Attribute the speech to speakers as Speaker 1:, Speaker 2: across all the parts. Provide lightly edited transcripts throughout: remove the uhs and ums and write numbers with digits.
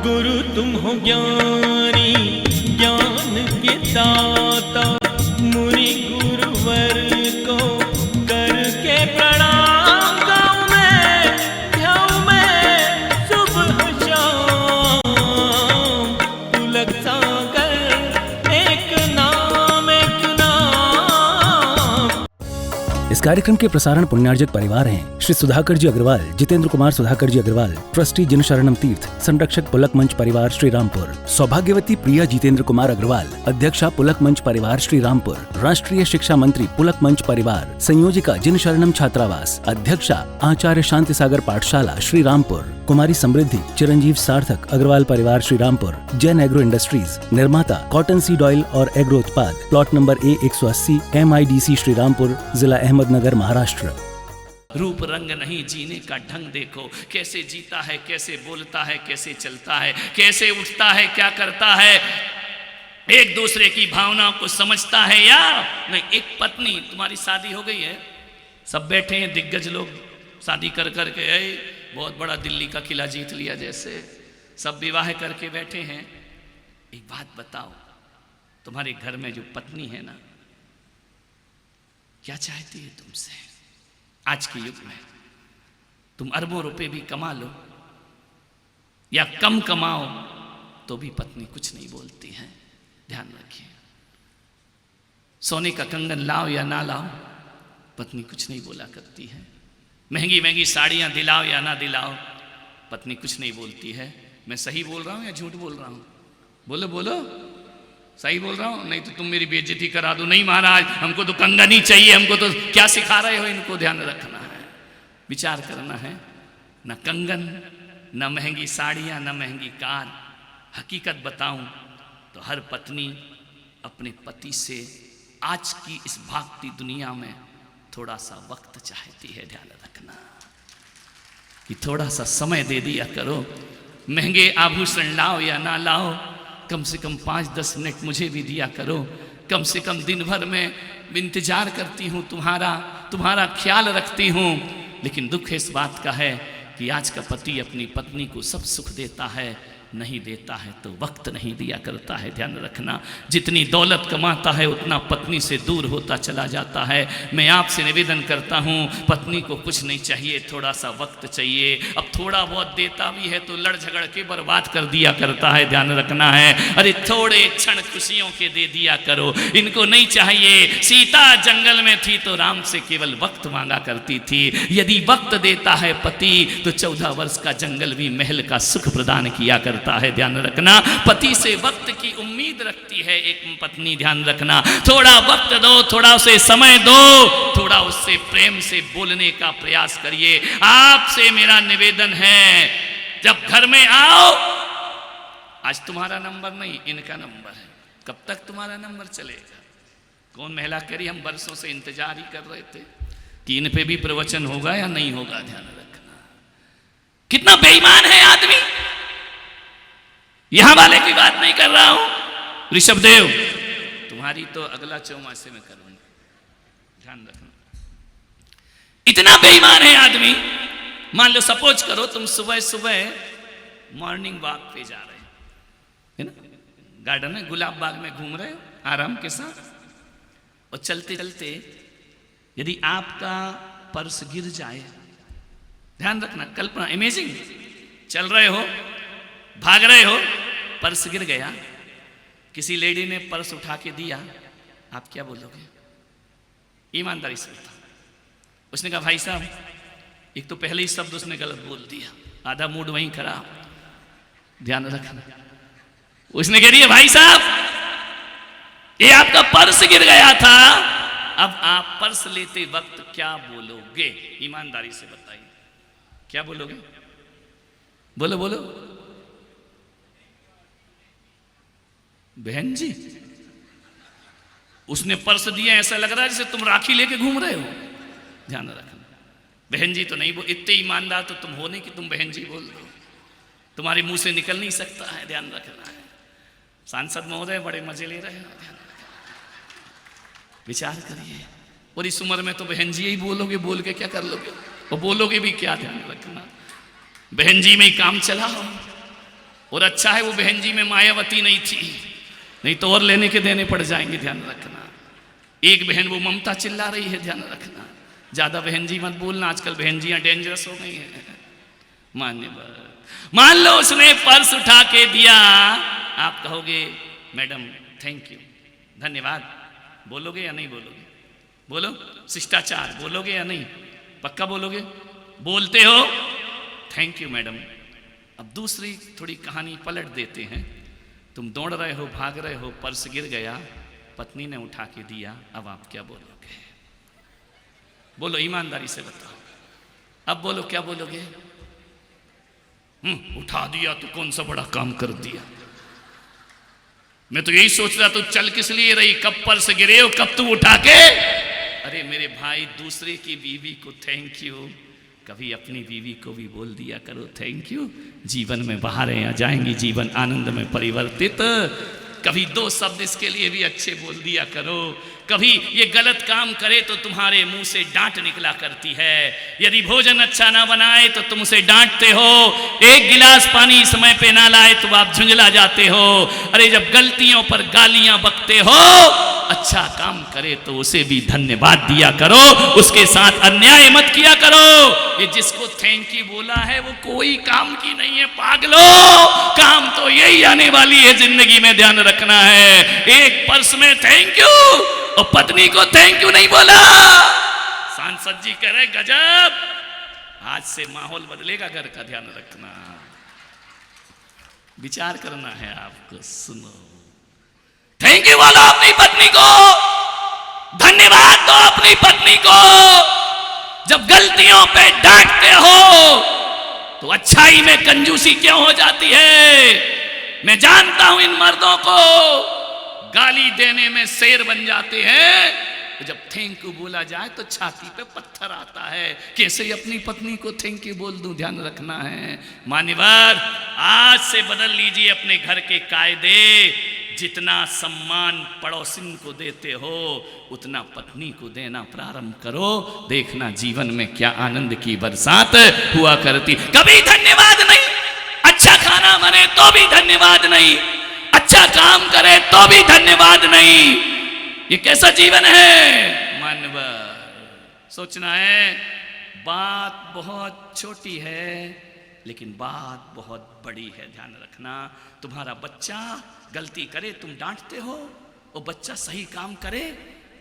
Speaker 1: गुरु तुम हो ज्ञानी ज्ञान के दाता, मुनि गुरुवर को करके प्रणाम गाऊं मैं सुबह शाम। पुलक सागर एक नाम एक नाम।
Speaker 2: इस कार्यक्रम के प्रसारण पुण्यार्जक परिवार हैं श्री सुधाकर जी अग्रवाल, जितेंद्र कुमार सुधाकर जी अग्रवाल, ट्रस्टी जिन शरणम तीर्थ, संरक्षक पुलक मंच परिवार श्री रामपुर, सौभाग्यवती प्रिया जितेंद्र कुमार अग्रवाल, अध्यक्षा पुलक मंच परिवार श्री रामपुर, राष्ट्रीय शिक्षा मंत्री पुलक मंच परिवार, संयोजिका जिन शरणम छात्रावास, अध्यक्षा आचार्य शांति सागर पाठशाला श्री रामपुर, कुमारी समृद्धि चिरंजीव सार्थक अग्रवाल परिवार श्री रामपुर, जैन एग्रो इंडस्ट्रीज, निर्माता कॉटन सीड ऑयल और एग्रो उत्पाद, plot number A180 MIDC Shri Rampur, जिला अहमदनगर, महाराष्ट्र।
Speaker 3: रूप रंग नहीं जीने का ढंग देखो, कैसे जीता है, कैसे बोलता है, कैसे चलता है, कैसे उठता है, क्या करता है, एक दूसरे की भावनाओं को समझता है या नहीं। एक पत्नी, तुम्हारी शादी हो गई है, सब बैठे हैं दिग्गज लोग, शादी कर करके बहुत बड़ा दिल्ली का किला जीत लिया जैसे, सब विवाह करके बैठे हैं। एक बात बताओ, तुम्हारे घर में जो पत्नी है ना, क्या चाहती है तुमसे? आज के युग में तुम अरबों रुपए भी कमा लो या कम कमाओ तो भी पत्नी कुछ नहीं बोलती है। ध्यान रखिए, सोने का कंगन लाओ या ना लाओ, पत्नी कुछ नहीं बोला करती है। महंगी महंगी साड़ियां दिलाओ या ना दिलाओ, पत्नी कुछ नहीं बोलती है। मैं सही बोल रहा हूं या झूठ बोल रहा हूं? बोलो बोलो, सही बोल रहा हूं? नहीं तो तुम मेरी बेइज्जती करा दो। नहीं महाराज, हमको तो कंगन ही चाहिए, हमको तो क्या सिखा रहे हो इनको? ध्यान रखना है, विचार करना है। न कंगन, न महंगी साड़ियां, न महंगी कार। हकीकत बताऊं तो हर पत्नी अपने पति से आज की इस भागती दुनिया में थोड़ा सा वक्त चाहती है। ध्यान रखना कि थोड़ा सा समय दे दिया करो। महंगे आभूषण लाओ या ना लाओ, कम से कम 5-10 मिनट मुझे भी दिया करो। कम से कम दिन भर में इंतजार करती हूँ तुम्हारा ख्याल रखती हूँ। लेकिन दुख इस बात का है कि आज का पति अपनी पत्नी को सब सुख देता है, नहीं देता है तो वक्त नहीं दिया करता है। ध्यान रखना, जितनी दौलत कमाता है उतना पत्नी से दूर होता चला जाता है। मैं आपसे निवेदन करता हूँ, पत्नी को कुछ नहीं चाहिए, थोड़ा सा वक्त चाहिए। अब थोड़ा बहुत देता भी है तो लड़ झगड़ के बर्बाद कर दिया करता है। ध्यान रखना है, अरे थोड़े क्षण खुशियों के दे दिया करो, इनको नहीं चाहिए। सीता जंगल में थी तो राम से केवल वक्त मांगा करती थी। यदि वक्त देता है पति तो 14 वर्ष का जंगल भी महल का सुख प्रदान किया करता है। ध्यान रखना, पति से वक्त की उम्मीद रखती है एक पत्नी। ध्यान रखना, थोड़ा वक्त दो, थोड़ा उसे समय दो, थोड़ा उससे प्रेम से बोलने का प्रयास करिए। आपसे मेरा निवेदन है, जब घर में आओ, आज तुम्हारा नंबर नहीं इनका नंबर है। कब तक तुम्हारा नंबर चलेगा? कौन महिला करी, हम बरसों से इंतजार ही कर रहे थे कि इन पे भी प्रवचन होगा या नहीं होगा। ध्यान रखना, कितना बेईमान है आदमी। यहां वाले की बात नहीं कर रहा हूं। ऋषभ देव, तुम्हारी तो अगला चौमासे में करूंगा, ध्यान रखना। इतना बेईमान है आदमी। मान लो सपोज करो तुम सुबह सुबह मॉर्निंग वॉक पे जा रहे है ना, गार्डन में गुलाब बाग में घूम रहे हो आराम के साथ, और चलते चलते यदि आपका पर्स गिर जाए, ध्यान रखना, कल्पना, इमेजिंग, चल रहे हो, भाग रहे हो, पर्स गिर गया, किसी लेडी ने पर्स उठा के दिया, आप क्या बोलोगे? ईमानदारी से बताओ। उसने कहा भाई साहब, एक तो पहले ही शब्द उसने गलत बोल दिया, आधा मूड वहीं खराब। ध्यान रखना, उसने कह दिया भाई साहब ये आपका पर्स गिर गया था। अब आप पर्स लेते वक्त क्या बोलोगे? ईमानदारी से बताइए, क्या बोलोगे? बोलो बोलो। बहन जी, उसने पर्स दिया, ऐसा लग रहा है जैसे तुम राखी लेके घूम रहे हो। ध्यान रखना, बहन जी तो नहीं बोल, इतने ईमानदार तो तुम हो नहीं कि तुम बहन जी बोल दो, तुम्हारे मुंह से निकल नहीं सकता है। ध्यान रखना है। सांसद महोदय बड़े मजे ले रहे हैं, ध्यान रखना, विचार करिए। और इस उम्र में तो बहन जी ही बोलोगे, बोल के क्या कर लोगे? और बोलोगे भी क्या? ध्यान रखना, बहन जी में ही काम चलाओ। और अच्छा है वो बहन जी में मायावती नहीं थी, नहीं तो और लेने के देने पड़ जाएंगे, ध्यान रखना। एक बहन वो ममता चिल्ला रही है, ध्यान रखना। ज्यादा बहन जी मत बोलना, आजकल बहन जियां डेंजरस हो गई हैं। मान्यवर मान लो उसने पर्स उठा के दिया, आप कहोगे मैडम थैंक यू, धन्यवाद, बोलोगे या नहीं बोलोगे? बोलो, शिष्टाचार बोलोगे या नहीं? पक्का बोलोगे? बोलते हो? Thank you madam. अब दूसरी थोड़ी कहानी पलट देते हैं। तुम दौड़ रहे हो, भाग रहे हो, पर्स गिर गया, पत्नी ने उठा के दिया, अब आप क्या बोलोगे? बोलो ईमानदारी से बताओ, अब बोलो क्या बोलोगे? उठा दिया तो कौन सा बड़ा काम कर दिया, मैं तो यही सोच रहा, तू चल किस लिए रही, कब पर्स गिरे हो, कब तू उठा के? अरे मेरे भाई, दूसरे की बीवी को थैंक यू, कभी अपनी बीवी को भी बोल दिया करो थैंक यू। जीवन में बहारें आ जाएंगी, जीवन आनंद में परिवर्तित। कभी दो शब्द इसके लिए भी अच्छे बोल दिया करो। कभी ये गलत काम करे तो तुम्हारे मुंह से डांट निकला करती है। यदि भोजन अच्छा ना बनाए तो तुम उसे डांटते हो, एक गिलास पानी समय पे ना लाए तो आप झुंझला जाते हो। अरे जब गलतियों पर गालियां बकते हो, अच्छा काम करे तो उसे भी धन्यवाद दिया करो, उसके साथ अन्याय मत किया करो। ये जिसको थैंक यू बोला है वो कोई काम की नहीं है, पागलो। काम तो यही आने वाली है जिंदगी में, ध्यान रखना है। एक पर्स में थैंक यू और पत्नी को थैंक यू नहीं बोला। सांसद जी कह रहे गजब, आज से माहौल बदलेगा घर का, ध्यान रखना। विचार करना है आपको, सुनो। थैंक यू बोलो अपनी पत्नी को, धन्यवाद दो अपनी पत्नी को। जब गलतियों पे डांटते हो तो अच्छाई में कंजूसी क्यों हो जाती है? मैं जानता हूं इन मर्दों को, गाली देने में शेर बन जाते हैं, तो जब थैंक यू बोला जाए तो छाती पे पत्थर आता है। कैसे अपनी पत्नी को थैंक यू बोल दूं, ध्यान रखना है। मान्यवर, आज से बदल लीजिए अपने घर के कायदे। जितना सम्मान पड़ोसिन को देते हो उतना पत्नी को देना प्रारंभ करो, देखना जीवन में क्या आनंद की बरसात हुआ करती। कभी धन्यवाद नहीं, अच्छा खाना बने तो भी धन्यवाद नहीं, अच्छा काम करे तो भी धन्यवाद नहीं। ये कैसा जीवन है? मानवर, सोचना है। बात बहुत छोटी है लेकिन बात बहुत बड़ी है, ध्यान रखना। तुम्हारा बच्चा गलती करे तुम डांटते हो, और बच्चा सही काम करे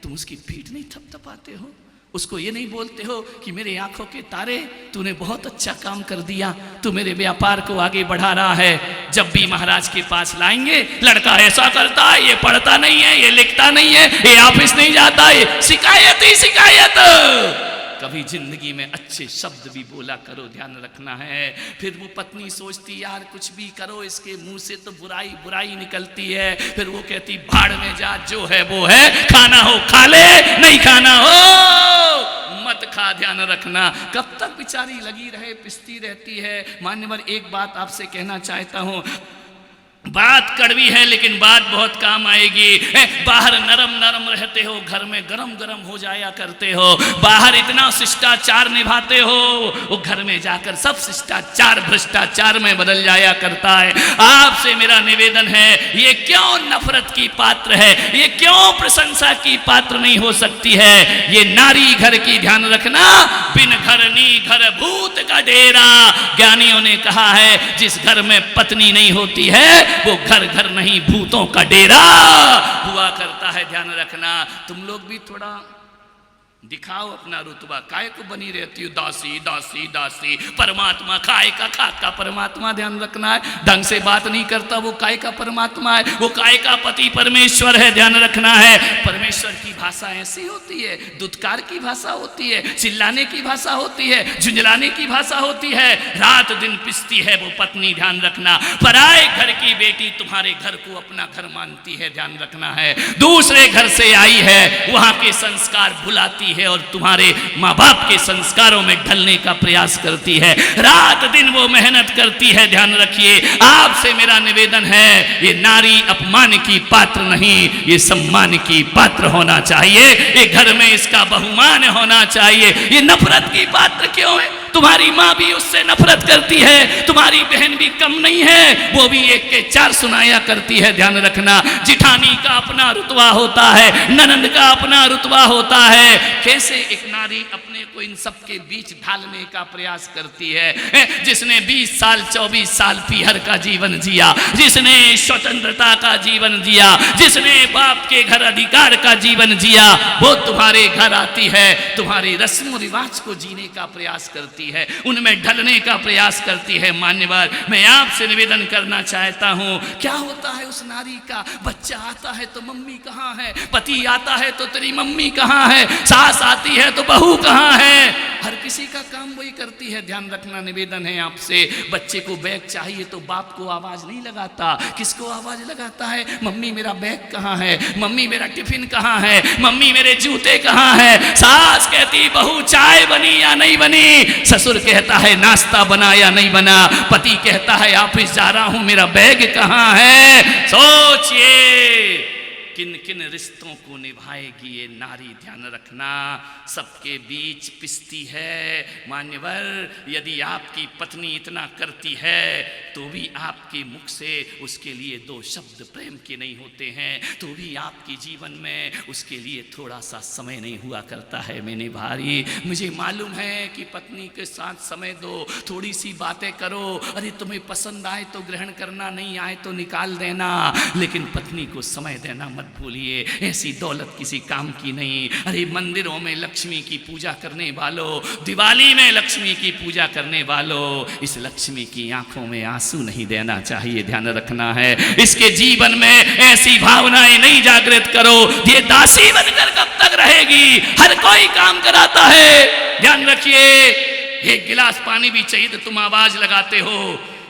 Speaker 3: तुम उसकी पीठ नहीं थपथपाते हो, उसको ये नहीं बोलते हो कि मेरे आंखों के तारे, तूने बहुत अच्छा काम कर दिया, तू मेरे व्यापार को आगे बढ़ा रहा है। जब भी महाराज के पास लाएंगे, लड़का ऐसा करता है, ये पढ़ता नहीं है, ये लिखता नहीं है, ये ऑफिस नहीं जाता, ये शिकायत ही शिकायत। कभी जिंदगी में अच्छे शब्द भी बोला करो, ध्यान रखना है। फिर वो पत्नी सोचती यार कुछ भी करो, इसके मुंह से तो बुराई बुराई निकलती है। फिर वो कहती भाड़ में जा, जो है वो है, खाना हो खा ले, नहीं खाना हो मत खा, ध्यान रखना। कब तक बेचारी लगी रहे, पिसती रहती है। मान्यवर, एक बात आपसे कहना चाहता हूं, बात कड़वी है लेकिन बात बहुत काम आएगी। बाहर नरम नरम रहते हो, घर में गरम गरम हो जाया करते हो। बाहर इतना शिष्टाचार निभाते हो, वो घर में जाकर सब शिष्टाचार भ्रष्टाचार में बदल जाया करता है। आपसे मेरा निवेदन है, ये क्यों नफरत की पात्र है, ये क्यों प्रशंसा की पात्र नहीं हो सकती है? ये नारी घर की, ध्यान रखना, बिन घर नी घर भूत का डेरा। ज्ञानियों ने कहा है जिस घर में पत्नी नहीं होती है वो घर घर नहीं भूतों का डेरा हुआ करता है, ध्यान रखना। तुम लोग भी थोड़ा दिखाओ अपना रुतबा, काय को बनी रहती हो दासी दासी दासी। परमात्मा काय का परमात्मा, ध्यान रखना है। ढंग से बात नहीं करता वो काय का परमात्मा है, वो काय का पति परमेश्वर है, ध्यान रखना है। परमेश्वर की भाषा ऐसी होती है, दुत्कार की भाषा होती है, चिल्लाने की भाषा होती है, झुंझलाने की भाषा होती है, रात दिन पिसती है वो पत्नी, ध्यान रखना। पराए घर की बेटी तुम्हारे घर को अपना घर मानती है, ध्यान रखना है। दूसरे घर से आई है, वहां के संस्कार भुलाती है और तुम्हारे माँ बाप के संस्कारों में ढलने का प्रयास करती है। रात दिन वो मेहनत करती है, ध्यान रखिए। आपसे मेरा निवेदन है, ये नारी अपमान की पात्र नहीं, ये सम्मान की पात्र होना चाहिए। ये घर में इसका बहुमान होना चाहिए। ये नफरत की पात्र क्यों है? तुम्हारी माँ भी उससे नफरत करती है, तुम्हारी बहन भी कम नहीं है, वो भी एक के चार सुनाया करती है। ध्यान रखना, जिठानी का अपना रुतबा होता है, ननंद का अपना रुतबा होता है। कैसे एक नारी अपने को इन सब के बीच ढालने का प्रयास करती है। जिसने 20 साल 24 साल पीहर का जीवन जिया, जिसने स्वतंत्रता का जीवन जिया, जिसने बाप के घर अधिकार का जीवन जिया, वो तुम्हारे घर आती है, तुम्हारे रस्म रिवाज को जीने का प्रयास करती है, उनमें ढलने का प्रयास करती है। मान्यवर, मैं आपसे निवेदन करना चाहता हूं, क्या होता है उस नारी का? बच्चा आता है तो मम्मी कहाँ है, पति आता है तो तेरी मम्मी कहाँ है, सास आती है तो बहू कहाँ है। हर किसी का काम वही करती है। ध्यान रखना, निवेदन है आपसे, बच्चे को बैग चाहिए तो बाप को आवाज नहीं लगाता, किसको आवाज लगाता है? मम्मी मेरा बैग कहाँ है, मम्मी मेरा टिफिन कहाँ है, मम्मी मेरे जूते कहाँ है। सास कहती बहू चाय बनी या नहीं बनी, ससुर कहता है नाश्ता बना या नहीं बना, पति कहता है ऑफिस जा रहा हूं मेरा बैग कहाँ है। सोचिए किन किन रिश्तों को निभाएगी ये नारी। ध्यान रखना, सबके बीच पिसती है। मान्यवर, यदि आपकी पत्नी इतना करती है तो भी आपके मुख से उसके लिए 2 शब्द प्रेम के नहीं होते हैं, तो भी आपके जीवन में उसके लिए थोड़ा सा समय नहीं हुआ करता है। मैंने भाई, मुझे मालूम है कि पत्नी के साथ समय दो, थोड़ी सी बातें करो, अरे तुम्हें पसंद आए तो ग्रहण करना, नहीं आए तो निकाल देना, लेकिन पत्नी को समय देना मत भूलिए। ऐसी दौलत किसी काम की नहीं। अरे मंदिरों में लक्ष्मी की पूजा करने वालों, दिवाली में लक्ष्मी की पूजा करने वालों, इस लक्ष्मी की आंखों में आंसू नहीं देना चाहिए। ध्यान रखना है, इसके जीवन में ऐसी भावनाएं नहीं जागृत करो, ये दासी बनकर कब तक रहेगी? हर कोई काम कराता है। ध्यान रखिए, एक गिलास पानी भी चाहिए तो तुम आवाज लगाते हो।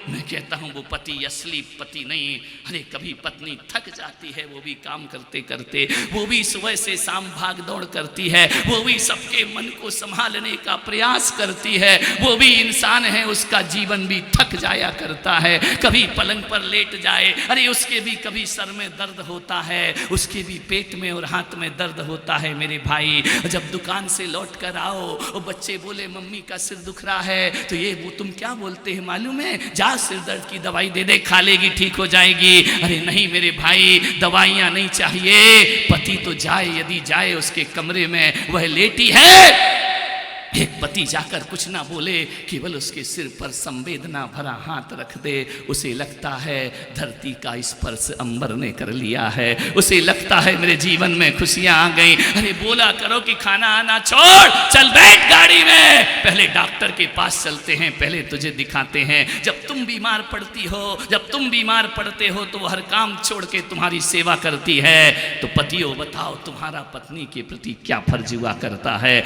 Speaker 3: मैं कहता हूं वो पति असली पति नहीं। अरे कभी पत्नी थक जाती है, वो भी काम करते करते, वो भी सुबह से शाम भाग दौड़ करती है, वो भी सबके मन को संभालने का प्रयास करती है, वो भी इंसान है, उसका जीवन भी थक जाया करता है। कभी पलंग पर लेट जाए, अरे उसके भी कभी सर में दर्द होता है, उसके भी पेट में और हाथ में दर्द होता है। मेरे भाई, जब दुकान से लौट कर आओ और बच्चे बोले मम्मी का सिर दुख रहा है, तो ये वो तुम क्या बोलते हैं मालूम है? जा सिर दर्द की दवाई दे दे, खा लेगी ठीक हो जाएगी। अरे नहीं मेरे भाई, दवाइयां नहीं चाहिए। पति तो जाए, यदि जाए उसके कमरे में, वह लेटी है, एक पति जाकर कुछ ना बोले, केवल उसके सिर पर संवेदना भरा हाथ रख दे, उसे लगता है धरती का स्पर्श अंबर ने कर लिया है, उसे लगता है मेरे जीवन में खुशियां आ गई। अरे बोला करो कि खाना आना छोड़, चल बैठ गाड़ी में, पहले डॉक्टर के पास चलते हैं, पहले तुझे दिखाते हैं। जब तुम बीमार पड़ती हो, जब तुम बीमार पड़ते हो तो वो हर काम छोड़ के तुम्हारी सेवा करती है। तो पतियों बताओ तुम्हारा पत्नी के प्रति क्या फर्ज हुआ करता है?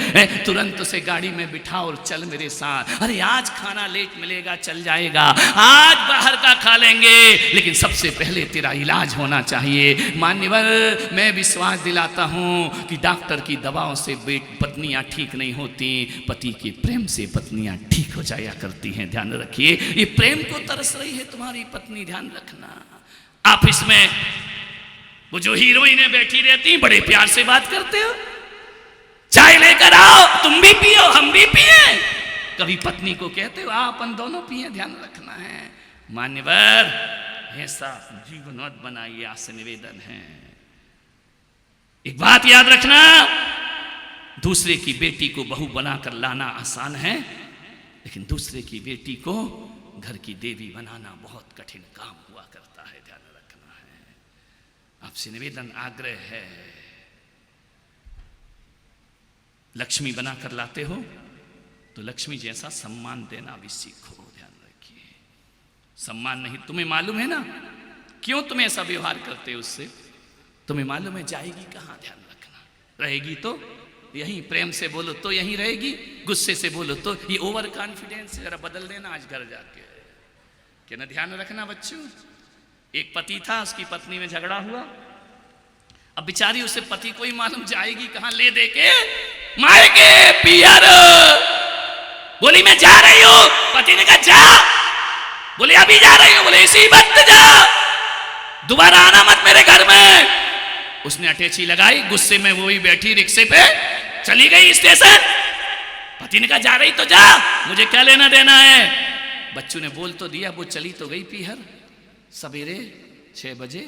Speaker 3: तुरंत उसे गाड़ी में बिठा और चल मेरे साथ। अरे आज खाना लेट मिलेगा, चल जाएगा, आज बाहर का खा लेंगे, लेकिन सबसे पहले तेरा इलाज होना चाहिए। मान्यवर, मैं विश्वास दिलाता हूं कि डॉक्टर की दवाओं से पत्नियां ठीक नहीं होती, पति के प्रेम से पत्नियां ठीक हो जाया करती हैं। ध्यान रखिए, ये प्रेम को तरस रही है तुम्हारी पत्नी, ध्यान रखना। ऑफिस में वो जो हीरोइनें बैठी रहती, बड़े प्यार से बात करते हो, चाय लेकर आओ, तुम भी पियो हम भी पिए, कभी पत्नी को कहते हो आप अपन दोनों पिए। ध्यान रखना है मान्यवर, ऐसा जीवन मत बनाइए, आपसे निवेदन है। एक बात याद रखना, दूसरे की बेटी को बहू बनाकर लाना आसान है, लेकिन दूसरे की बेटी को घर की देवी बनाना बहुत कठिन काम हुआ करता है। ध्यान रखना है, आपसे निवेदन आग्रह है, लक्ष्मी बनाकर लाते हो तो लक्ष्मी जैसा सम्मान देना भी सीखो। ध्यान रखिए, सम्मान नहीं, तुम्हें मालूम है ना क्यों तुम ऐसा व्यवहार करते हो उससे? तुम्हें मालूम है जाएगी कहाँ? ध्यान रखना, रहेगी तो यहीं, प्रेम से बोलो तो यहीं रहेगी, गुस्से से बोलो तो ये ओवर कॉन्फिडेंस जरा बदल देना आज घर जाके। क्या ना, ध्यान रखना बच्चों। एक पति था, उसकी पत्नी में झगड़ा हुआ, अब बेचारी उसे पति को ही मालूम जाएगी कहाँ, ले दे के मायके पियर। बोली मैं जा रही हूं, पति ने कहा जा, बोले अभी जा रही हूं, बोले इसी वक्त जा, दोबारा आना मत मेरे घर में। उसने अटैची लगाई, गुस्से में वो ही बैठी रिक्शे पे चली गई स्टेशन। पति ने कहा जा रही तो जा, मुझे क्या लेना देना है। बच्चों ने बोल तो दिया, वो चली तो गई पीहर। सवेरे 6 बजे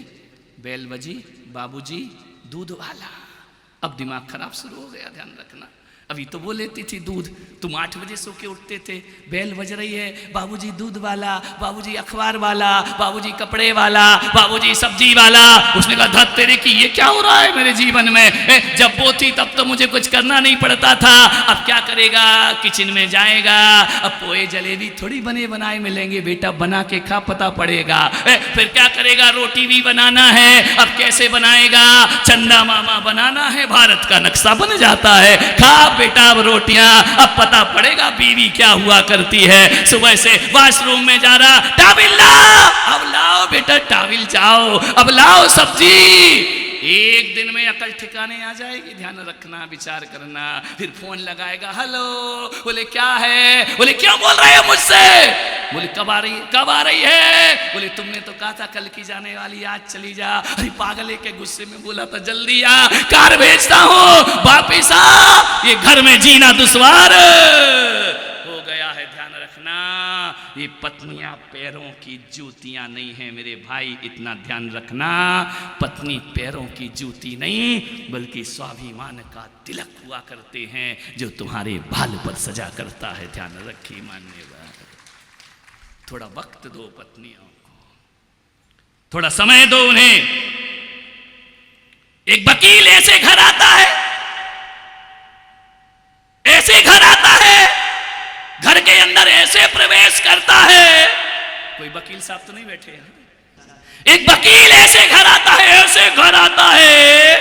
Speaker 3: बेल बजी, बाबूजी दूध वाला। अब दिमाग खराब शुरू हो गया, ध्यान रखना। अभी तो वो लेती थी दूध, तुम 8 बजे सो के उठते थे, बेल बज रही है, बाबूजी दूध वाला, बाबूजी अखबार वाला, बाबूजी कपड़े वाला, बाबूजी सब्जी वाला। उसने कहा धत तेरे की, ये क्या हो रहा है मेरे जीवन में। जब वो थी तब तो मुझे कुछ करना नहीं पड़ता था, अब क्या करेगा, किचन में जाएगा। अब पोए जलेबी थोड़ी बने बनाए मिलेंगे बेटा, बना के खा, पता पड़ेगा। फिर क्या करेगा, रोटी भी बनाना है, अब कैसे बनाएगा, चंदा मामा बनाना है, भारत का नक्शा बन जाता है। खा बेटा अब रोटियां, अब पता पड़ेगा बीवी क्या हुआ करती है। सुबह से वॉशरूम में जा रहा, टाविल लाओ, अब लाओ बेटा टाविल जाओ, अब लाओ सब्जी। एक दिन में अकल ठिकाने आ जाएगी, ध्यान रखना, विचार करना। फिर फोन लगाएगा, हेलो, बोले क्या है, बोले क्यों बोल रहे हो मुझसे, बोले कब आ रही है, कब आ रही है, बोले तुमने तो कहा था कल की जाने वाली, आज चली जा। अरे पागले के गुस्से में बोला था जल्दी आ, कार भेजता हूं, वापिस आ, ये घर में जीना दुश्वार हो गया है। ध्यान रखना, ये पत्नियां पैरों की जूतियां नहीं है मेरे भाई, इतना ध्यान रखना। पत्नी पैरों की जूती नहीं, बल्कि स्वाभिमान का तिलक हुआ करते हैं, जो तुम्हारे बाल पर सजा करता है। ध्यान रखिए मान्यवर, थोड़ा वक्त दो पत्नियों को, थोड़ा समय दो उन्हें। एक वकील ऐसे घर आता है, ऐसे घर आता है, घर के अंदर ऐसे प्रवेश करता है। कोई वकील साहब तो नहीं बैठे हैं। एक वकील ऐसे घर आता है, ऐसे घर आता है,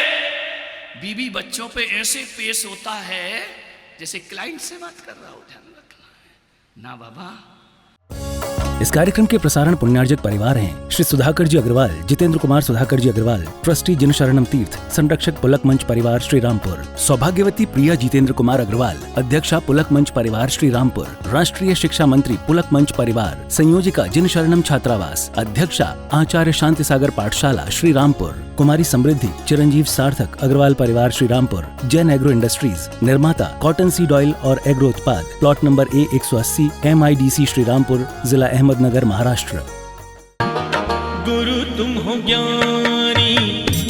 Speaker 3: बीवी बच्चों पे ऐसे पेश होता है जैसे क्लाइंट से बात कर रहा हो। ध्यान रखना है ना बाबा।
Speaker 2: इस कार्यक्रम के प्रसारण पुण्यार्जक परिवार हैं श्री सुधाकर जी अग्रवाल, जितेंद्र कुमार सुधाकर जी अग्रवाल, ट्रस्टी जिन शरणम तीर्थ, संरक्षक पुलक मंच परिवार श्री रामपुर, सौभाग्यवती प्रिया जितेंद्र कुमार अग्रवाल, अध्यक्षा पुलक मंच परिवार श्री रामपुर, राष्ट्रीय शिक्षा मंत्री पुलक मंच परिवार, संयोजिका जिन शरणम छात्रावास, अध्यक्षा आचार्य शांति सागर पाठशाला श्री रामपुर, कुमारी समृद्धि चिरंजीव सार्थक अग्रवाल परिवार श्री रामपुर, जैन एग्रो इंडस्ट्रीज, निर्माता कॉटन सीड ऑयल और एग्रो उत्पाद, plot number A180 MIDC Shri Rampur, जिला अहमदनगर, महाराष्ट्र।
Speaker 1: गुरु तुम हो ज्ञानी,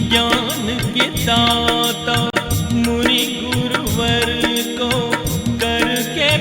Speaker 1: ज्ञान के दाता, मुनि गुरुवर को करके